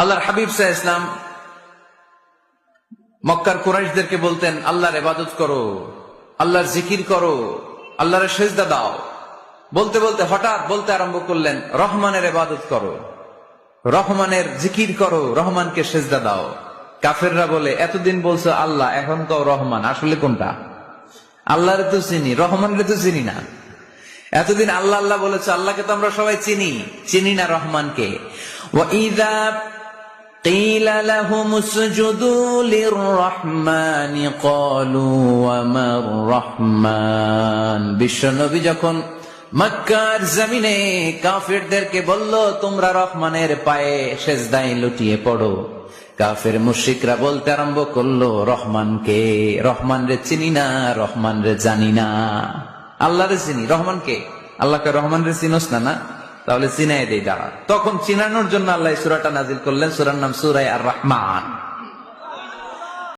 আল্লাহর হাবিব সাল্লাল্লাহু আলাইহি ওয়াসাল্লাম মক্কার কুরাইশদেরকে বলতেন, আল্লাহর ইবাদত করো, আল্লাহর জিকির করো, আল্লাহর সেজদা দাও। বলতে বলতে হঠাৎ বলতে আরম্ভ করলেন, রহমানের ইবাদত করো, রহমানের জিকির করো, রহমানকে সেজদা দাও। কাফেররা বলে, এতদিন বলছো আল্লাহ, এখন তো রহমান, আসলে কোনটা? আল্লাহরে তো চিনি, রহমানরে তো চিনি না। এতদিন আল্লাহ আল্লাহ বলেছে, আল্লাহকে তো আমরা সবাই চিনি, চিনি না রহমানকে। ওয়াইযা قيل لهم اسجدوا للرحمن قالوا وما الرحمن। বিশ্বনবী যখন মক্কার জমিনে কাফেরদেরকে বলল, তোমরা রহমানের পায়ে সেজদায় লুটিয়ে পড়ো, কাফের মুশরিকরা বলতে আরম্ভ করলো, রহমানকে, রহমান রে চিনি না, রহমান রে জানি না। আল্লাহ রে চিনি, রহমানকে, আল্লাহকে রহমান রে চিনোস না? না, তাহলে চিনাই দেই দাঁড়া। তখন চিনানোর জন্য আল্লাহ সূরাটা নাজিল করলেন, সূরার নাম সূরা আর রহমান।